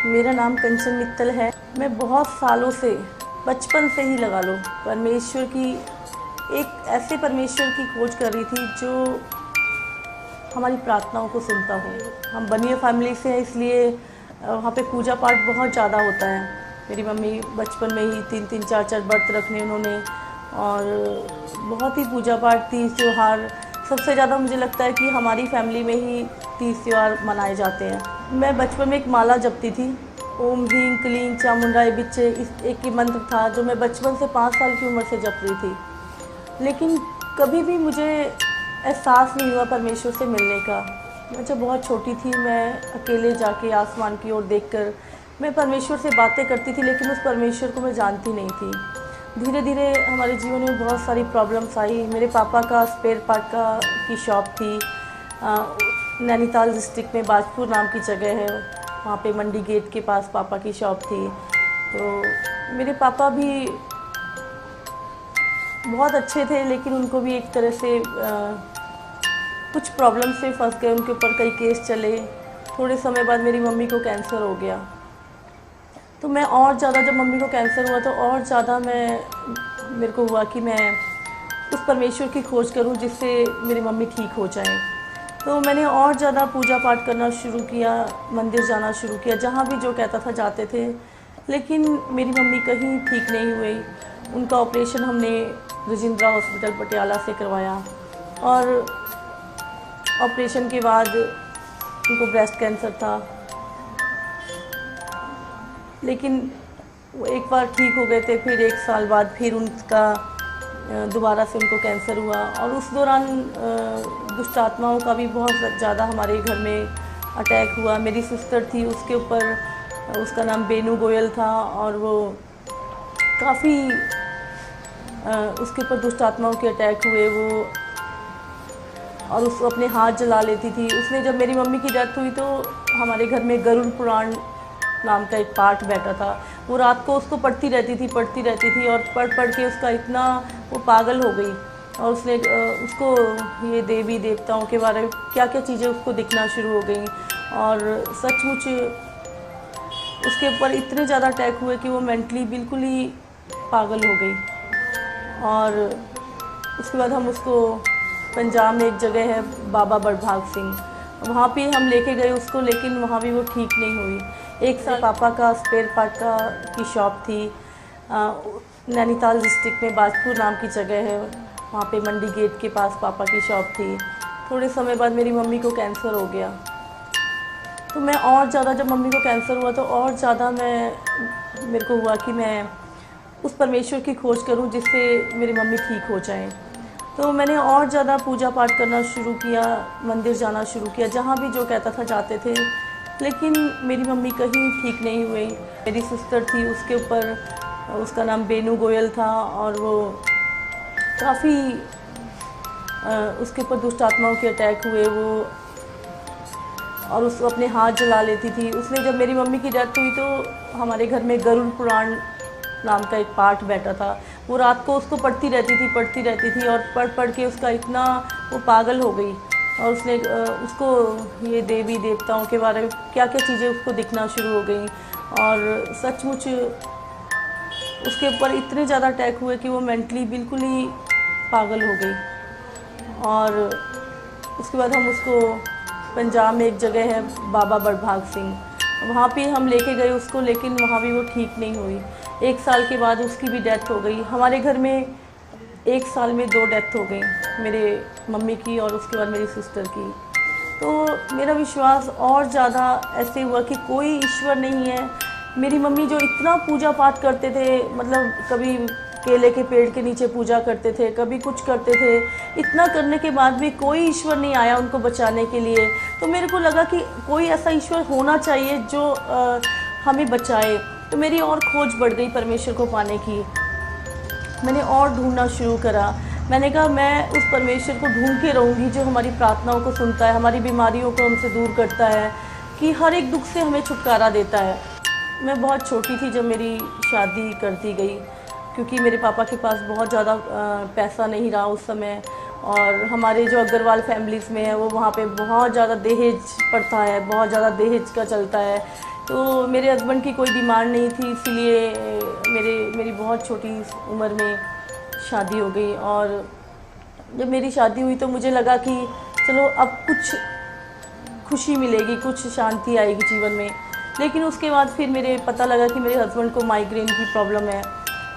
मेरा नाम कंचन मित्तल है। मैं बहुत सालों से, बचपन से ही लगा लो, परमेश्वर की एक ऐसे परमेश्वर की खोज कर रही थी जो हमारी प्रार्थनाओं को सुनता हो। हम बनिए फैमिली से हैं, इसलिए वहाँ पे पूजा पाठ बहुत ज़्यादा होता है। मेरी मम्मी बचपन में ही 3-3 4-4 व्रत रखने उन्होंने, और बहुत ही पूजा पाठ, तीज त्यौहार। सबसे ज़्यादा मुझे लगता है कि हमारी फैमिली में ही तीज त्यौहार मनाए जाते हैं। मैं बचपन में एक माला जपती थी, ओम ह्रीं क्लीं चामुंडाय बिच्चे, इस एक ही मंत्र था जो मैं बचपन से 5 साल की उम्र से जप रही थी। लेकिन कभी भी मुझे एहसास नहीं हुआ परमेश्वर से मिलने का। मैं जब बहुत छोटी थी, मैं अकेले जाके आसमान की ओर देखकर मैं परमेश्वर से बातें करती थी, लेकिन उस परमेश्वर को मैं जानती नहीं थी। धीरे धीरे हमारे जीवन में बहुत सारी प्रॉब्लम्स आई। मेरे पापा का स्पेयर पार्ट की शॉप थी। नैनीताल डिस्ट्रिक्ट में बाजपुर नाम की जगह है, वहाँ पे मंडी गेट के पास पापा की शॉप थी। तो मेरे पापा भी बहुत अच्छे थे, लेकिन उनको भी एक तरह से कुछ प्रॉब्लम से फंस गए। उनके ऊपर कई केस चले। थोड़े समय बाद मेरी मम्मी को कैंसर हो गया। तो मैं और ज़्यादा, जब मम्मी को कैंसर हुआ तो और ज़्यादा मेरे को हुआ कि मैं उस परमेश्वर की खोज करूं जिससे मेरी मम्मी ठीक हो जाए। तो मैंने और ज़्यादा पूजा पाठ करना शुरू किया, मंदिर जाना शुरू किया, जहाँ भी जो कहता था जाते थे। लेकिन मेरी मम्मी कहीं ठीक नहीं हुई। उनका ऑपरेशन हमने रजिंद्रा हॉस्पिटल पटियाला से करवाया, और ऑपरेशन के बाद उनको ब्रेस्ट कैंसर था। लेकिन वो एक बार ठीक हो गए थे, फिर 1 साल बाद फिर उनका दोबारा से उनको कैंसर हुआ। और उस दौरान दुष्ट आत्माओं का भी बहुत ज़्यादा हमारे घर में अटैक हुआ। मेरी सिस्टर थी, उसके ऊपर, उसका नाम बेनू गोयल था, और वो काफ़ी उसके ऊपर दुष्ट आत्माओं के अटैक हुए। वो और उसको अपने हाथ जला लेती थी। उसने, जब मेरी मम्मी की डेथ हुई तो हमारे घर में गरुड़ पुराण नाम का एक पाठ बैठा था। वो रात को उसको पढ़ती रहती थी, और पढ़ के उसका इतना वो पागल हो गई। और उसने उसको ये देवी देवताओं के बारे में क्या क्या चीज़ें उसको दिखना शुरू हो गई, और सचमुच उसके ऊपर इतने ज़्यादा अटैक हुए कि वो मेंटली बिल्कुल ही पागल हो गई। और उसके बाद हम उसको, पंजाब में एक जगह है बाबा बड़भाग सिंह, वहाँ पे हम लेके गए उसको, लेकिन वहाँ भी वो ठीक नहीं हुई। 1 साल पापा का स्पेयर पार्ट की शॉप थी। नैनीताल डिस्ट्रिक्ट में बाजपुर नाम की जगह है, वहाँ पे मंडी गेट के पास पापा की शॉप थी। थोड़े समय बाद मेरी मम्मी को कैंसर हो गया। तो मैं और ज़्यादा, जब मम्मी को कैंसर हुआ तो और ज़्यादा मेरे को हुआ कि मैं उस परमेश्वर की खोज करूं जिससे मेरी मम्मी ठीक हो जाए। तो मैंने और ज़्यादा पूजा पाठ करना शुरू किया, मंदिर जाना शुरू किया, जहाँ भी जो कहता था जाते थे। लेकिन मेरी मम्मी कहीं ठीक नहीं हुई। मेरी सिस्टर थी, उसके ऊपर, उसका नाम बेनू गोयल था, और वो काफ़ी उसके ऊपर दुष्ट आत्माओं के अटैक हुए। वो और उसको अपने हाथ जला लेती थी। उसने, जब मेरी मम्मी की डेथ हुई तो हमारे घर में गरुड़ पुराण नाम का एक पाठ बैठा था। वो रात को उसको पढ़ती रहती थी, और पढ़ के उसका इतना वो पागल हो गई। और उसने उसको ये देवी देवताओं के बारे में क्या क्या चीज़ें उसको दिखना शुरू हो गई, और सचमुच उसके ऊपर इतने ज़्यादा अटैक हुए कि वो मेंटली बिल्कुल ही पागल हो गई। और उसके बाद हम उसको, पंजाब में एक जगह है बाबा बड़भाग सिंह, वहाँ पे हम लेके गए उसको, लेकिन वहाँ भी वो ठीक नहीं हुई। 1 साल के बाद उसकी भी डेथ हो गई। हमारे घर में 1 साल में 2 डेथ हो गई, मेरे मम्मी की और उसके बाद मेरी सिस्टर की। तो मेरा विश्वास और ज़्यादा ऐसे हुआ कि कोई ईश्वर नहीं है। मेरी मम्मी जो इतना पूजा पाठ करते थे, मतलब कभी केले के पेड़ के नीचे पूजा करते थे, कभी कुछ करते थे, इतना करने के बाद भी कोई ईश्वर नहीं आया उनको बचाने के लिए। तो मेरे को लगा कि कोई ऐसा ईश्वर होना चाहिए जो हमें बचाए। तो मेरी और खोज बढ़ गई परमेश्वर को पाने की। मैंने और ढूंढना शुरू करा। मैंने कहा मैं उस परमेश्वर को ढूंढ के रहूँगी जो हमारी प्रार्थनाओं को सुनता है, हमारी बीमारियों को हमसे दूर करता है, कि हर एक दुख से हमें छुटकारा देता है। मैं बहुत छोटी थी जब मेरी शादी कर दी गई, क्योंकि मेरे पापा के पास बहुत ज़्यादा पैसा नहीं रहा उस समय। और हमारे जो अग्रवाल फैमिलीज़ में है वो वहाँ पे बहुत ज़्यादा दहेज प्रथा है, बहुत ज़्यादा दहेज का चलता है तो मेरे हस्बैंड की कोई डिमांड नहीं थी, इसीलिए मेरी बहुत छोटी उम्र में शादी हो गई। और जब मेरी शादी हुई तो मुझे लगा कि चलो अब कुछ खुशी मिलेगी, कुछ शांति आएगी जीवन में। लेकिन उसके बाद फिर मेरे पता लगा कि मेरे हस्बैंड को माइग्रेन की प्रॉब्लम है,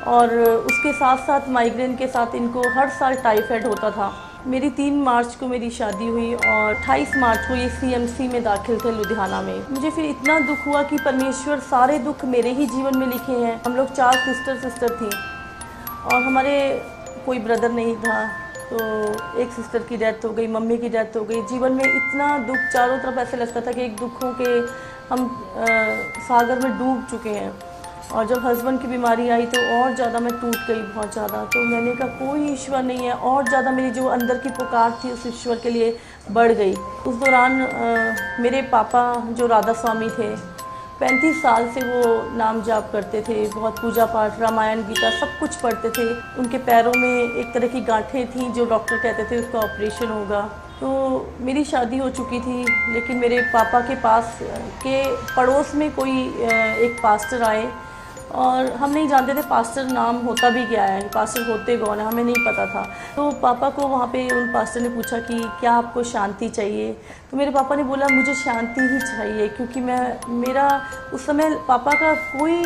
और उसके साथ साथ माइग्रेन के साथ इनको हर साल टाइफाइड होता था। मेरी 3 मार्च को मेरी शादी हुई और 28 मार्च को ये CMC में दाखिल थे लुधियाना में। मुझे फिर इतना दुख हुआ कि परमेश्वर सारे दुख मेरे ही जीवन में लिखे हैं। हम लोग 4 सिस्टर थी और हमारे कोई ब्रदर नहीं था। तो एक सिस्टर की डेथ हो गई, मम्मी की डेथ हो गई। जीवन में इतना दुख, चारों तरफ ऐसे लगता था कि एक दुखों के हम सागर में डूब चुके हैं। और जब हस्बैंड की बीमारी आई तो और ज़्यादा मैं टूट गई, बहुत ज़्यादा। तो मैंने कहा कोई ईश्वर नहीं है, और ज़्यादा मेरी जो अंदर की पुकार थी उस ईश्वर के लिए बढ़ गई। उस दौरान मेरे पापा जो राधा स्वामी थे, 35 साल से वो नाम जाप करते थे, बहुत पूजा पाठ, रामायण गीता सब कुछ पढ़ते थे। उनके पैरों में एक तरह की गांठें थी जो डॉक्टर कहते थे उसका ऑपरेशन होगा। तो मेरी शादी हो चुकी थी, लेकिन मेरे पापा के पास के पड़ोस में कोई एक पास्टर आए, और हम नहीं जानते थे पास्टर नाम होता भी क्या है, पास्टर होते कौन है, हमें नहीं पता था। तो पापा को वहाँ पे उन पास्टर ने पूछा कि क्या आपको शांति चाहिए। तो मेरे पापा ने बोला मुझे शांति ही चाहिए, क्योंकि मेरा उस समय पापा का कोई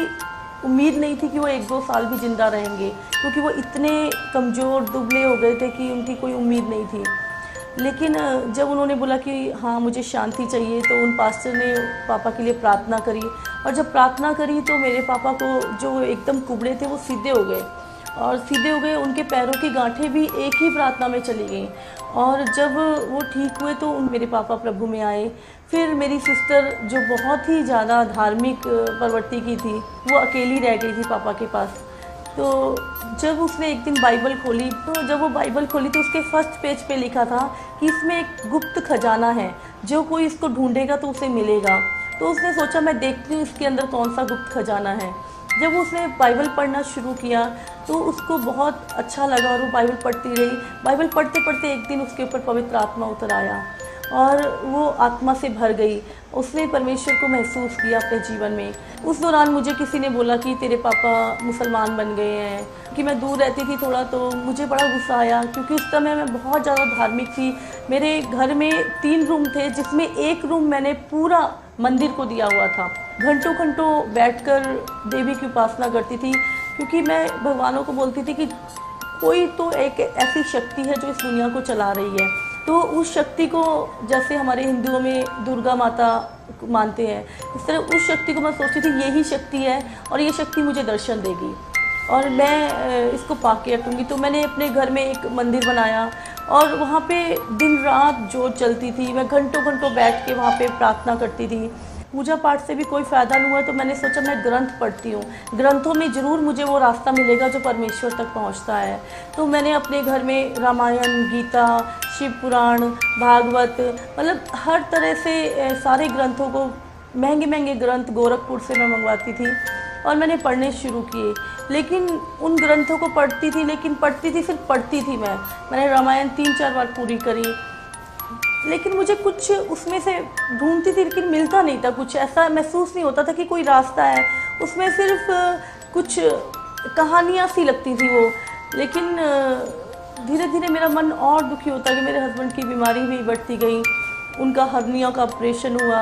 उम्मीद नहीं थी कि वो 1-2 साल भी ज़िंदा रहेंगे, क्योंकि वो इतने कमज़ोर दुबले हो गए थे कि उनकी कोई उम्मीद नहीं थी। लेकिन जब उन्होंने बोला कि हाँ मुझे शांति चाहिए, तो उन पास्टर ने पापा के लिए प्रार्थना करी। और जब प्रार्थना करी तो मेरे पापा को, जो एकदम कुबड़े थे, वो सीधे हो गए, और सीधे हो गए। उनके पैरों की गांठें भी एक ही प्रार्थना में चली गई। और जब वो ठीक हुए तो मेरे पापा प्रभु में आए। फिर मेरी सिस्टर जो बहुत ही ज़्यादा धार्मिक प्रवृत्ति की थी, वो अकेली रह गई थी पापा के पास। तो जब उसने एक दिन बाइबल खोली, तो जब वो बाइबल खोली तो उसके फर्स्ट पेज पे लिखा था कि इसमें एक गुप्त खजाना है, जो कोई इसको ढूंढेगा तो उसे मिलेगा। तो उसने सोचा मैं देखती हूँ इसके अंदर कौन सा गुप्त खजाना है। जब उसने बाइबल पढ़ना शुरू किया तो उसको बहुत अच्छा लगा, और वो बाइबल पढ़ती रही। बाइबल पढ़ते पढ़ते एक दिन उसके ऊपर पवित्र आत्मा उतर आया, और वो आत्मा से भर गई। उसने परमेश्वर को महसूस किया अपने जीवन में। उस दौरान मुझे किसी ने बोला कि तेरे पापा मुसलमान बन गए हैं, कि मैं दूर रहती थी थोड़ा, तो मुझे बड़ा गुस्सा आया, क्योंकि उस समय मैं बहुत ज़्यादा धार्मिक थी। मेरे घर में 3 रूम थे, जिसमें एक रूम मैंने पूरा मंदिर को दिया हुआ था। घंटों घंटों बैठकर देवी की उपासना करती थी, क्योंकि मैं भगवानों को बोलती थी कि कोई तो एक ऐसी शक्ति है जो इस दुनिया को चला रही है। तो उस शक्ति को, जैसे हमारे हिंदुओं में दुर्गा माता मानते हैं, इस तरह उस शक्ति को मैं सोचती थी यही शक्ति है, और ये शक्ति मुझे दर्शन देगी और मैं इसको पाके रखूँगी। तो मैंने अपने घर में एक मंदिर बनाया, और वहाँ पे दिन रात जोत चलती थी। मैं घंटों घंटों बैठ के वहाँ पे प्रार्थना करती थी। पूजा पाठ से भी कोई फ़ायदा नहीं हुआ, तो मैंने सोचा मैं ग्रंथ पढ़ती हूँ, ग्रंथों में ज़रूर मुझे वो रास्ता मिलेगा जो परमेश्वर तक पहुँचता है। तो मैंने अपने घर में रामायण, गीता, शिव पुराण, भागवत, मतलब हर तरह से सारे ग्रंथों को, महंगे महंगे ग्रंथ गोरखपुर से मैं मंगवाती थी, और मैंने पढ़ने शुरू किए। लेकिन उन ग्रंथों को पढ़ती थी, लेकिन पढ़ती थी, सिर्फ पढ़ती थी। मैंने रामायण 3-4 बार पूरी करी, लेकिन मुझे कुछ उसमें से ढूंढती थी, लेकिन मिलता नहीं था। कुछ ऐसा महसूस नहीं होता था कि कोई रास्ता है। उसमें सिर्फ कुछ कहानियाँ सी लगती थी वो। लेकिन धीरे धीरे मेरा मन और दुखी होता कि मेरे हस्बैंड की बीमारी भी बढ़ती गई। उनका हर्निया का ऑपरेशन हुआ,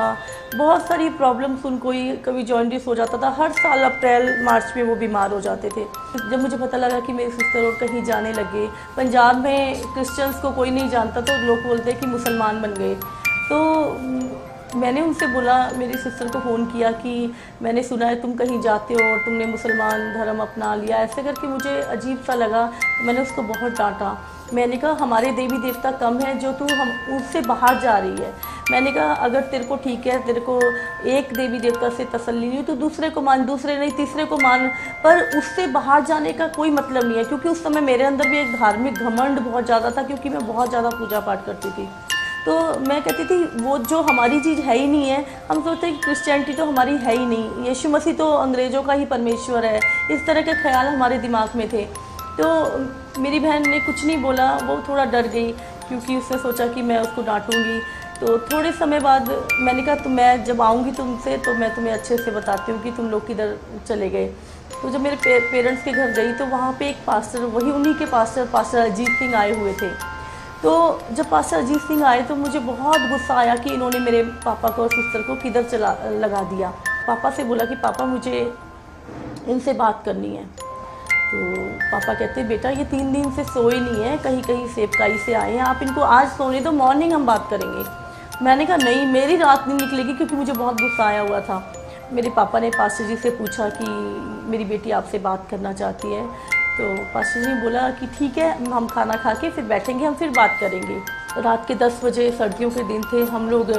बहुत सारी प्रॉब्लम्स उनको ही, कभी जॉन्डिस हो जाता था। हर साल अप्रैल मार्च में वो बीमार हो जाते थे। जब मुझे पता लगा कि मेरी सिस्टर और कहीं जाने लगे, पंजाब में क्रिश्चियंस को कोई नहीं जानता, तो लोग बोलते हैं कि मुसलमान बन गए। तो मैंने उनसे बोला, मेरी सिस्टर को फ़ोन किया कि मैंने सुना है तुम कहीं जाते हो और तुमने मुसलमान धर्म अपना लिया। ऐसे करके मुझे अजीब सा लगा। मैंने उसको बहुत डांटा। मैंने कहा हमारे देवी देवता कम हैं जो तू हम उससे बाहर जा रही है। मैंने कहा अगर तेरे को ठीक है, तेरे को एक देवी देवता से तसल्ली नहीं तो दूसरे को मान, दूसरे नहीं तीसरे को मान, पर उससे बाहर जाने का कोई मतलब नहीं है। क्योंकि उस समय मेरे अंदर भी एक धार्मिक घमंड बहुत ज़्यादा था, क्योंकि मैं बहुत ज़्यादा पूजा पाठ करती थी। तो मैं कहती थी वो जो हमारी चीज़ है ही नहीं है। हम सोचते हैं कि क्रिश्चियनिटी तो हमारी है ही नहीं, यीशु मसीह तो अंग्रेज़ों का ही परमेश्वर है। इस तरह के ख्याल हमारे दिमाग में थे। तो मेरी बहन ने कुछ नहीं बोला, वो थोड़ा डर गई, क्योंकि उसने सोचा कि मैं उसको डांटूंगी। तो थोड़े समय बाद मैंने कहा तो मैं जब आऊँगी तुमसे तो मैं तुम्हें अच्छे से बताती हूँ कि तुम लोग किधर चले गए। तो जब मेरे पेरेंट्स के घर गई तो वहाँ पे एक पास्टर, वही उन्हीं के पास्टर अजीत सिंह आए हुए थे। तो जब पास्टर अजीत सिंह आए तो मुझे बहुत गुस्सा आया कि इन्होंने मेरे पापा को और सिस्टर को किधर लगा दिया। पापा से बोला कि पापा मुझे इनसे बात करनी है। तो पापा कहते बेटा ये 3 दिन से सोए नहीं है, कहीं कहीं सेवकाई से आए हैं, आप इनको आज सोने दो, मॉर्निंग हम बात करेंगे। मैंने कहा नहीं, मेरी रात नहीं निकलेगी, क्योंकि मुझे बहुत गुस्सा आया हुआ था। मेरे पापा ने पास्टर जी से पूछा कि मेरी बेटी आपसे बात करना चाहती है। तो पास्टर जी ने बोला कि ठीक है, हम खाना खा के फिर बैठेंगे, हम फिर बात करेंगे। रात के 10 बजे, सर्दियों के दिन थे, हम लोग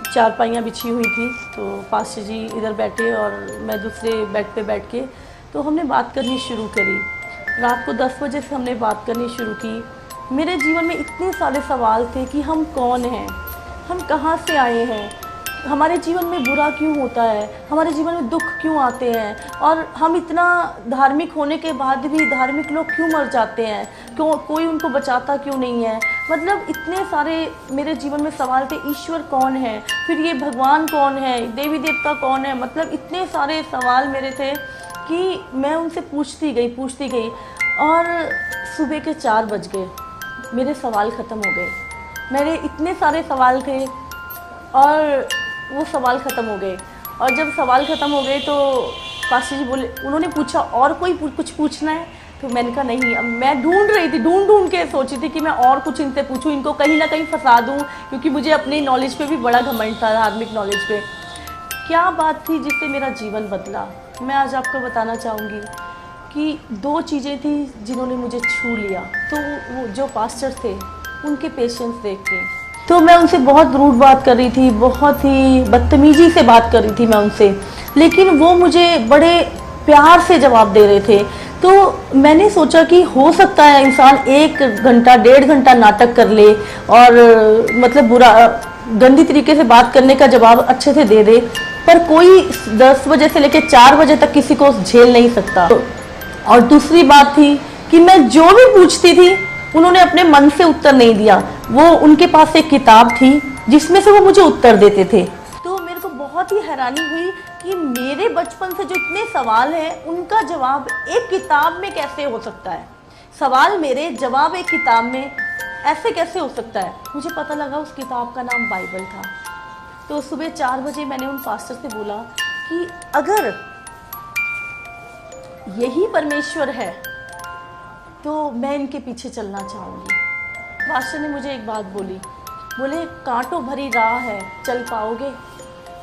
चारपाइयाँ बिछी हुई थी। तो पास्टर जी इधर बैठे और मैं दूसरे बेड पे बैठ के तो हमने बात करनी शुरू करी। रात को 10 बजे से हमने बात करनी शुरू की। मेरे जीवन में इतने सारे सवाल थे कि हम कौन हैं, हम कहाँ से आए हैं, हमारे जीवन में बुरा क्यों होता है, हमारे जीवन में दुख क्यों आते हैं, और हम इतना धार्मिक होने के बाद भी धार्मिक लोग क्यों मर जाते हैं, क्यों कोई उनको बचाता क्यों नहीं है। मतलब इतने सारे मेरे जीवन में सवाल थे। ईश्वर कौन है, फिर ये भगवान कौन है, देवी देवता कौन है, मतलब इतने सारे सवाल मेरे थे कि मैं उनसे पूछती गई और सुबह के 4 बज गए, मेरे सवाल ख़त्म हो गए। मेरे इतने सारे सवाल थे और वो सवाल ख़त्म हो गए। और जब सवाल ख़त्म हो गए तो पास्टर जी बोले, उन्होंने पूछा और कोई कुछ पूछना है। तो मैंने कहा नहीं। अब मैं ढूंढ रही थी, ढूंढ के सोची थी कि मैं और कुछ इनसे पूछूं, इनको कहीं ना कहीं फंसा दूं, क्योंकि मुझे अपनी नॉलेज पे भी बड़ा घमंड था, धार्मिक नॉलेज पे। क्या बात थी जिससे मेरा जीवन बदला, मैं आज आपको बताना चाहूँगी कि 2 चीज़ें थी जिन्होंने मुझे छू लिया। तो वो जो पास्टर थे, उनके पेशेंस देख के, तो मैं उनसे बहुत रूड बात कर रही थी, बहुत ही बदतमीजी से बात कर रही थी मैं उनसे, लेकिन वो मुझे बड़े प्यार से जवाब दे रहे थे। तो मैंने सोचा कि हो सकता है इंसान 1 घंटा 1.5 घंटा नाटक कर ले और मतलब बुरा गंदी तरीके से बात करने का जवाब अच्छे से दे दे, पर कोई 10 बजे से लेकर 4 बजे तक किसी को झेल नहीं सकता। और दूसरी बात थी कि मैं जो भी पूछती थी उन्होंने अपने मन से उत्तर नहीं दिया। वो उनके पास एक किताब थी जिसमें से वो मुझे उत्तर देते थे। तो मेरे को बहुत ही हैरानी हुई कि मेरे बचपन से जो इतने सवाल हैं उनका जवाब एक किताब में कैसे हो सकता है। सवाल मेरे, जवाब एक किताब में, ऐसे कैसे हो सकता है। मुझे पता लगा उस किताब का नाम बाइबल था। तो सुबह 4 बजे मैंने उन पास्टर से बोला कि अगर यही परमेश्वर है तो मैं इनके पीछे चलना चाहूँगी। पास्टर ने मुझे एक बात बोले कांटों भरी राह है, चल पाओगे।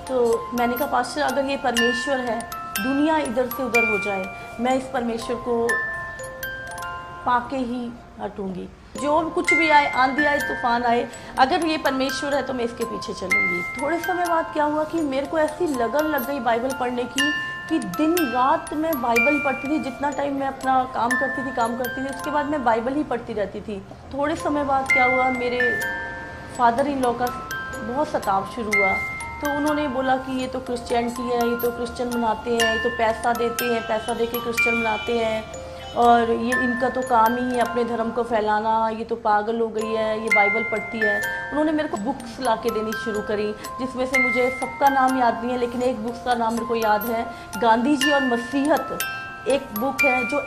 तो मैंने कहा पास्टर अगर ये परमेश्वर है, दुनिया इधर से उधर हो जाए, मैं इस परमेश्वर को पाके ही हटूँगी। जो कुछ भी आए, आंधी आए, तूफान आए, अगर ये परमेश्वर है तो मैं इसके पीछे चलूँगी। थोड़े समय बाद क्या हुआ कि मेरे को ऐसी लगन लग गई बाइबल पढ़ने की कि दिन रात मैं बाइबल पढ़ती थी। जितना टाइम मैं अपना काम करती थी, उसके बाद मैं बाइबल ही पढ़ती रहती थी। थोड़े समय बाद क्या हुआ, मेरे फादर इन लॉ का बहुत सताव शुरू हुआ। तो उन्होंने बोला कि ये तो क्रिश्चियनिटी है, ये तो क्रिश्चियन मनाते हैं, ये तो पैसा देते हैं, पैसा दे के क्रिश्चियन मनाते हैं, और ये इनका तो काम ही है अपने धर्म को फैलाना, ये तो पागल हो गई है, ये बाइबल पढ़ती है। उन्होंने मेरे को बुक्स ला के देनी शुरू करी, जिसमें से मुझे सबका नाम याद नहीं है, लेकिन एक बुक्स का नाम मेरे को याद है, गांधी जी और मसीहत। एक बुक है जो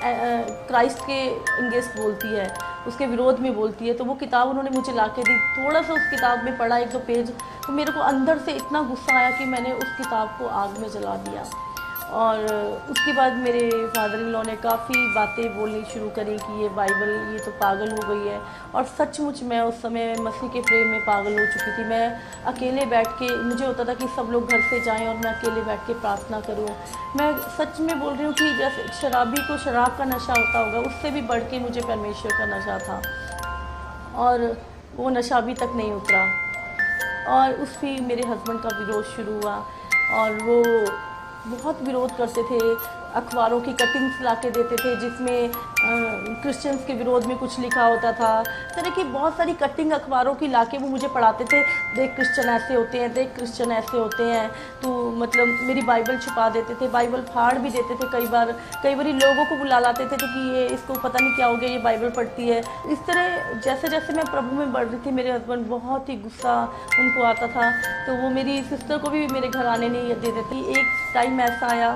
क्राइस्ट के अगेंस्ट बोलती है, उसके विरोध में बोलती है। तो वो किताब उन्होंने मुझे ला के दी। थोड़ा सा उस किताब में पढ़ा, 1-2 पेज, तो मेरे को अंदर से इतना गुस्सा आया कि मैंने उस किताब को आग में जला दिया। और उसके बाद मेरे फादर इन लॉ ने काफ़ी बातें बोलनी शुरू करी कि ये बाइबल, ये तो पागल हो गई है। और सचमुच मैं उस समय मसीह के प्रेम में पागल हो चुकी थी। मैं अकेले बैठ के, मुझे होता था कि सब लोग घर से जाएं और मैं अकेले बैठ के प्रार्थना करूं। मैं सच में बोल रही हूँ कि जैसे शराबी को शराब का नशा होता होगा, उससे भी बढ़ के मुझे परमेश्वर का नशा था, और वो नशा अभी तक नहीं उतरा। और उसमें मेरे हस्बैंड का विरोध शुरू हुआ, और वो बहुत विरोध करते थे। अखबारों की कटिंग्स ला के देते थे जिसमें क्रिश्चियंस के विरोध में कुछ लिखा होता था। तरह की बहुत सारी कटिंग अखबारों की ला के वो मुझे पढ़ाते थे, देख क्रिश्चियन ऐसे होते हैं, देख क्रिश्चियन ऐसे होते हैं। तो मतलब मेरी बाइबल छुपा देते थे, बाइबल फाड़ भी देते थे। कई बार लोगों को बुला लाते थे कि ये इसको पता नहीं क्या हो गया, ये बाइबल पढ़ती है। इस तरह जैसे जैसे मैं प्रभु में बढ़ रही थी, मेरे हस्बैंड बहुत ही गुस्सा उनको आता था, तो वो मेरी सिस्टर को भी मेरे घर आने नहीं दे देती। एक टाइम ऐसा आया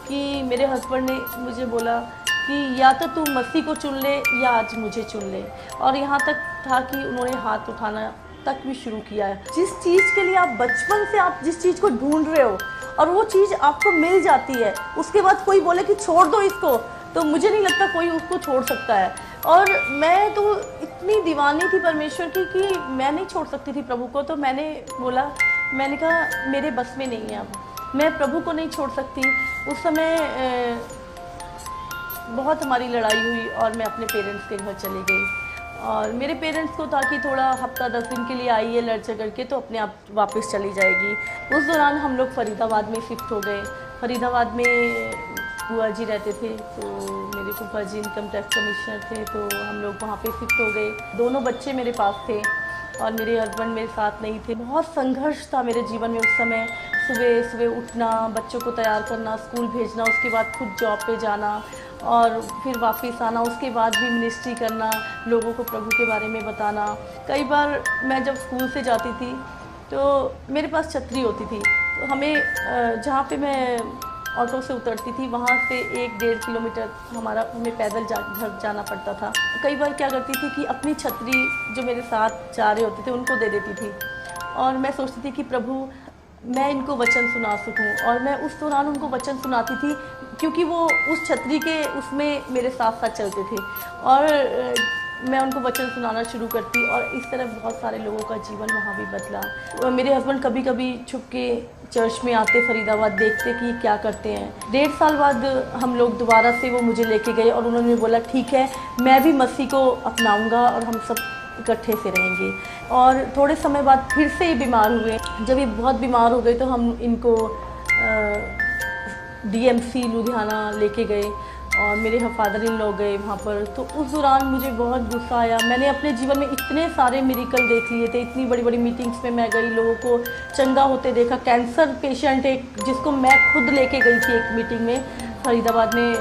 कि मेरे हस्बैंड ने मुझे बोला कि या तो तू मसीह को चुन ले या आज मुझे चुन ले। और यहाँ तक था कि उन्होंने हाथ उठाना तक भी शुरू किया है। जिस चीज़ के लिए आप बचपन से आप जिस चीज़ को ढूंढ रहे हो और वो चीज़ आपको मिल जाती है, उसके बाद कोई बोले कि छोड़ दो इसको, तो मुझे नहीं लगता कोई उसको छोड़ सकता है। और मैं तो इतनी दीवानी थी परमेश्वर की कि मैं नहीं छोड़ सकती थी प्रभु को। तो मैंने बोला, मैंने कहा मेरे बस में नहीं है, अब मैं प्रभु को नहीं छोड़ सकती। उस समय बहुत हमारी लड़ाई हुई और मैं अपने पेरेंट्स के घर चली गई। और मेरे पेरेंट्स को था कि थोड़ा हफ्ता 10 दिन के लिए आई है लड़ झगड़ के, तो अपने आप वापस चली जाएगी। उस दौरान हम लोग फरीदाबाद में शिफ्ट हो गए। फरीदाबाद में बुआ जी रहते थे, तो मेरे फूफा जी इनकम टैक्स कमिश्नर थे, तो हम लोग वहाँ पे शिफ्ट हो गए। दोनों बच्चे मेरे पास थे और मेरे हस्बैंड मेरे साथ नहीं थे। बहुत संघर्ष था मेरे जीवन में उस समय। सुबह सुबह उठना, बच्चों को तैयार करना, स्कूल भेजना, उसके बाद खुद जॉब पे जाना और फिर वापस आना, उसके बाद भी मिनिस्ट्री करना, लोगों को प्रभु के बारे में बताना। कई बार मैं जब स्कूल से जाती थी तो मेरे पास छतरी होती थी, तो हमें जहाँ पे मैं ऑटो से उतरती थी वहाँ से 1-1.5 किलोमीटर हमें पैदल घर जाना पड़ता था। कई बार क्या करती थी कि अपनी छतरी जो मेरे साथ जा रहे होते थे उनको दे देती थी और मैं सोचती थी कि प्रभु मैं इनको वचन सुना सकूं। और मैं उस दौरान उनको वचन सुनाती थी क्योंकि वो उस छतरी के उसमें मेरे साथ साथ चलते थे और मैं उनको वचन सुनाना शुरू करती और इस तरह बहुत सारे लोगों का जीवन वहाँ भी बदला। मेरे हस्बैंड कभी कभी छुप के चर्च में आते फरीदाबाद, देखते कि क्या करते हैं। 1.5 साल बाद हम लोग दोबारा से वो मुझे लेके गए और उन्होंने बोला ठीक है, मैं भी मसीह को अपनाऊँगा और हम सब इकट्ठे से रहेंगे। और थोड़े समय बाद फिर से ये बीमार हुए। जब ये बहुत बीमार हो गए तो हम इनको DMC लुधियाना लेके गए और मेरे फादर इन लोग गए वहाँ पर। तो उस दौरान मुझे बहुत गुस्सा आया। मैंने अपने जीवन में इतने सारे मिरेकल देख लिए थे, इतनी बड़ी बड़ी मीटिंग्स में मैं गई, लोगों को चंगा होते देखा। कैंसर पेशेंट एक जिसको मैं खुद लेके गई थी एक मीटिंग में फरीदाबाद में,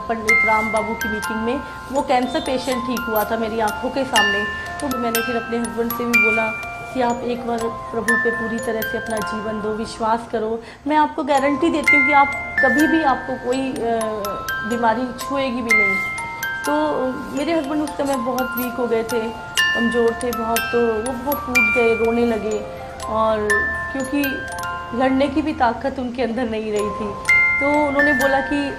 पंडित राम बाबू की मीटिंग में, वो कैंसर पेशेंट ठीक हुआ था मेरी आंखों के सामने। तो मैंने फिर अपने हस्बैंड से भी बोला कि आप एक बार प्रभु पे पूरी तरह से अपना जीवन दो, विश्वास करो। मैं आपको गारंटी देती हूँ कि आप कभी भी आपको कोई बीमारी छुएगी भी नहीं। तो मेरे हस्बैंड उस समय बहुत वीक हो गए थे, कमज़ोर थे बहुत, तो वो बहुत टूट गए, रोने लगे। और क्योंकि लड़ने की भी ताकत उनके अंदर नहीं रही थी, तो उन्होंने बोला कि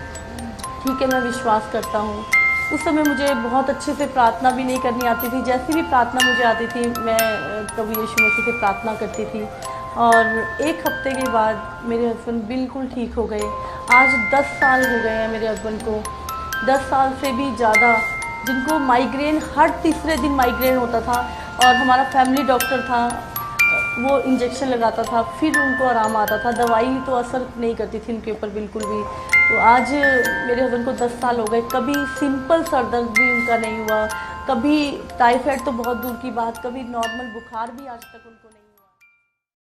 ठीक है मैं विश्वास करता हूँ। उस समय मुझे बहुत अच्छे से प्रार्थना भी नहीं करनी आती थी। जैसी भी प्रार्थना मुझे आती थी मैं प्रभु यीशु मसीह से प्रार्थना करती थी। और 1 हफ्ते के बाद मेरे हस्बैंड बिल्कुल ठीक हो गए। आज 10 साल हो गए हैं मेरे हस्बैंड को, 10 साल से भी ज़्यादा, जिनको माइग्रेन हर तीसरे दिन माइग्रेन होता था और हमारा फैमिली डॉक्टर था, वो इंजेक्शन लगाता था, फिर उनको आराम आता था। दवाई तो असर नहीं करती थी उनके ऊपर बिल्कुल भी। तो आज मेरे हस्बैंड को 10 साल हो गए, कभी सिंपल सर दर्द भी उनका नहीं हुआ, कभी टाइफाइड तो बहुत दूर की बात, कभी नॉर्मल बुखार भी आज तक उनको नहीं।